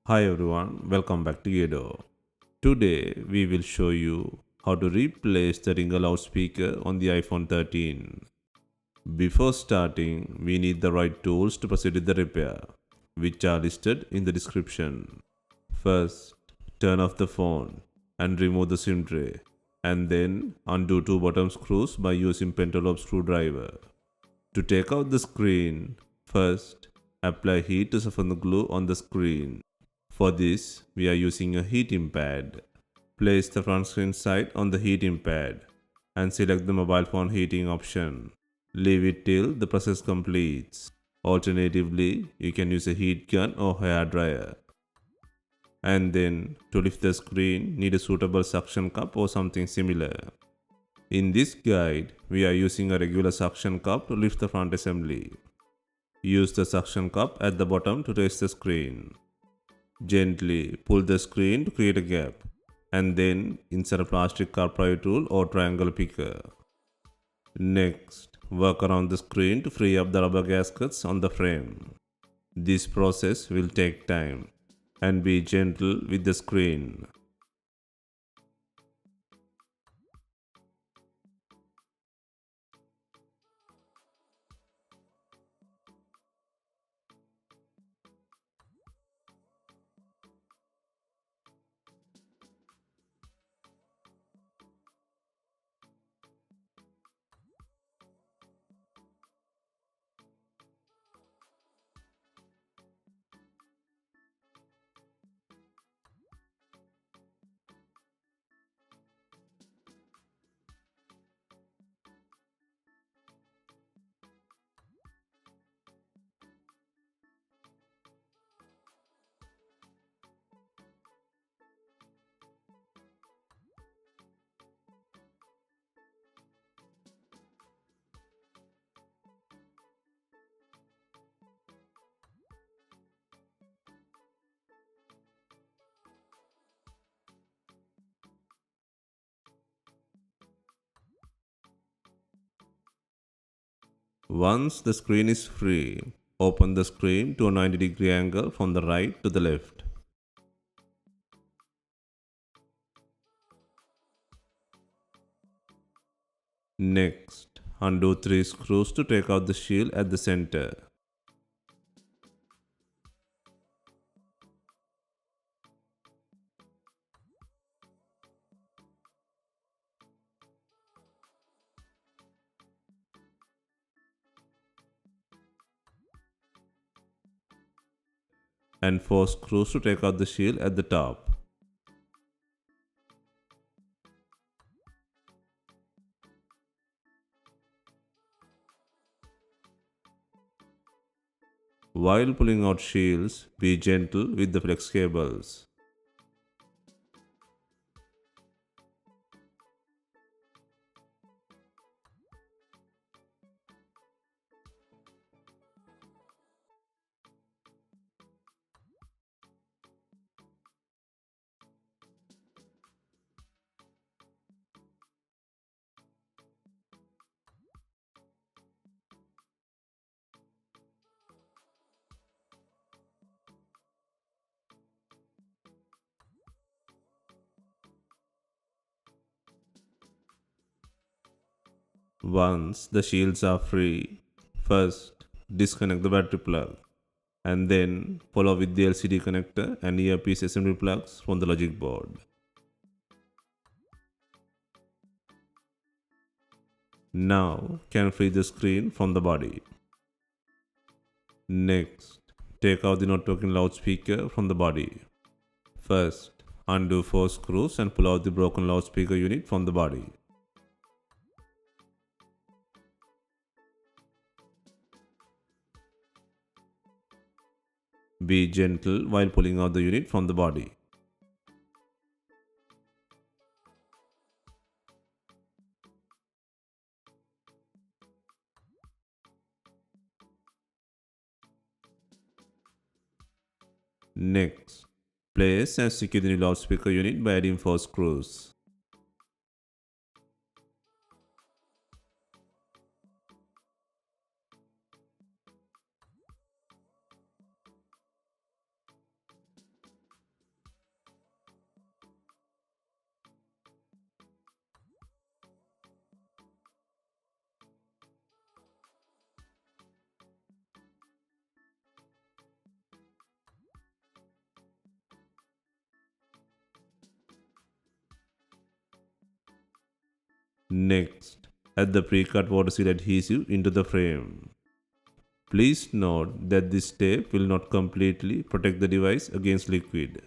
Hi everyone, welcome back to DYOR. Today we will show you how to replace the Ringer loudspeaker on the iPhone 13. Before starting, we need the right tools to proceed with the repair, which are listed in the description. First, turn off the phone and remove the SIM tray, and then undo two bottom screws by using pentalobe screwdriver. To take out the screen, first apply heat to soften the glue on the screen. For this, we are using a heating pad. Place the front screen side on the heating pad and select the mobile phone heating option. Leave it till the process completes. Alternatively, you can use a heat gun or hair dryer. And then, to lift the screen, need a suitable suction cup or something similar. In this guide, we are using a regular suction cup to lift the front assembly. Use the suction cup at the bottom to raise the screen. Gently pull the screen to create a gap, and then insert a plastic car pry tool or triangle picker. Next, work around the screen to free up the rubber gaskets on the frame. This process will take time, and be gentle with the screen. Once the screen is free, open the screen to a 90-degree angle from the right to the left. Next, undo 3 screws to take out the shield at the center. And 4 screws to take out the shield at the top. While pulling out shields, be gentle with the flex cables. Once the shields are free, first disconnect the battery plug and then follow with the LCD connector and earpiece assembly plugs from the logic board. Now can free the screen from the body. Next, take out the not working loudspeaker from the body. First, undo 4 screws and pull out the broken loudspeaker unit from the body. Be gentle while pulling out the unit from the body. Next, place and secure the new loudspeaker unit by adding 4 screws. Next, add the pre-cut water seal adhesive into the frame. Please note that this tape will not completely protect the device against liquid.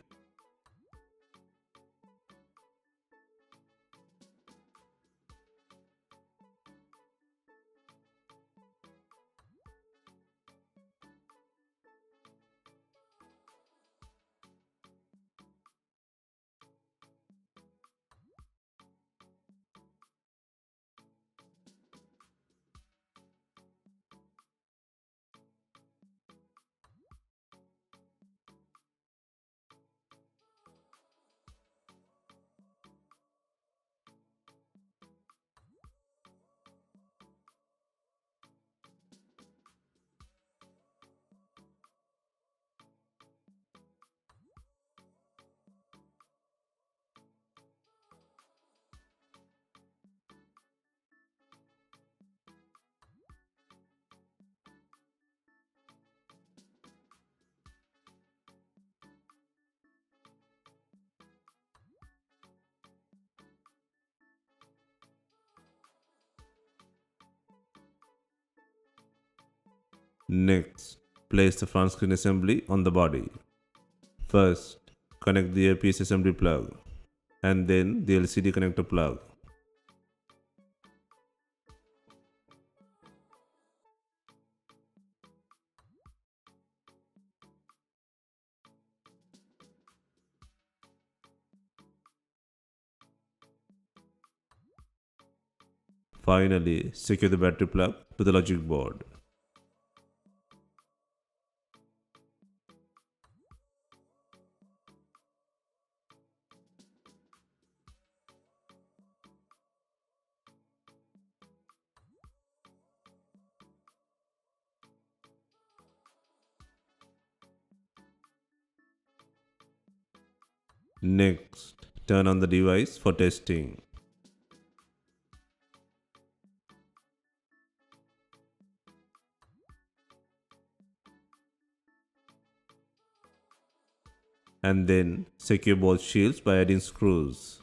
Next, place the front screen assembly on the body. First, connect the earpiece assembly plug and then the LCD connector plug. Finally, secure the battery plug to the logic board. Next, turn on the device for testing. And then secure both shields by adding screws.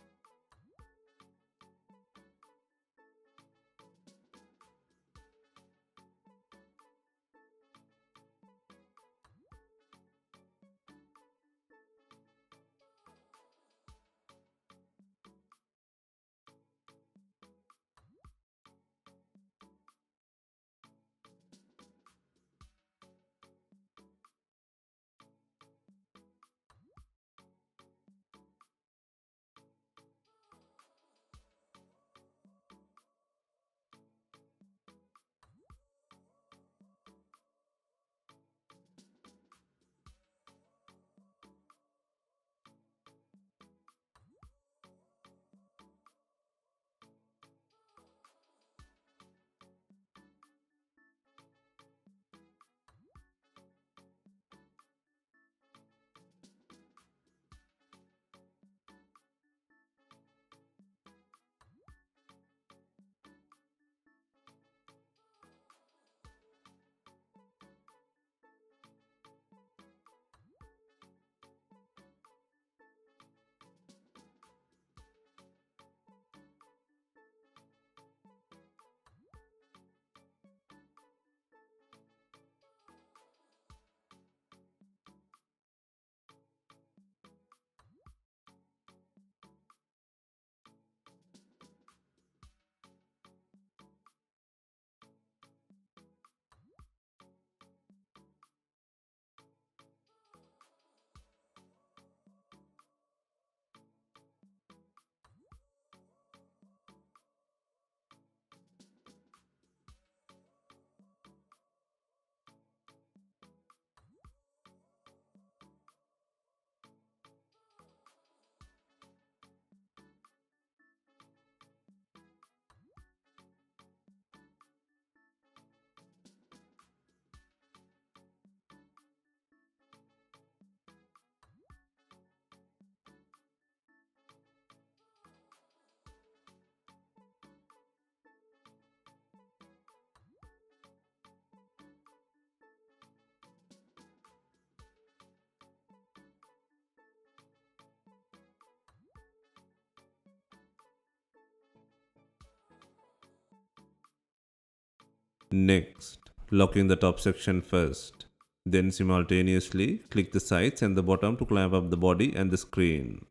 Next, locking the top section first. Then simultaneously click the sides and the bottom to clamp up the body and the screen.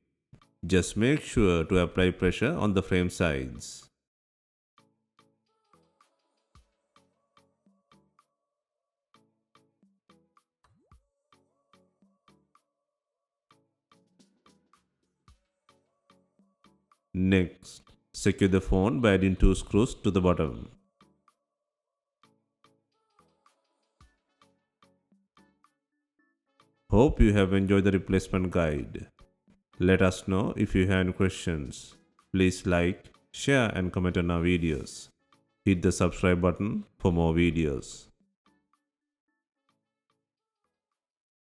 Just make sure to apply pressure on the frame sides. Next, secure the phone by adding 2 screws to the bottom. Hope you have enjoyed the replacement guide. Let us know if you have any questions. Please like, share and comment on our videos. Hit the subscribe button for more videos.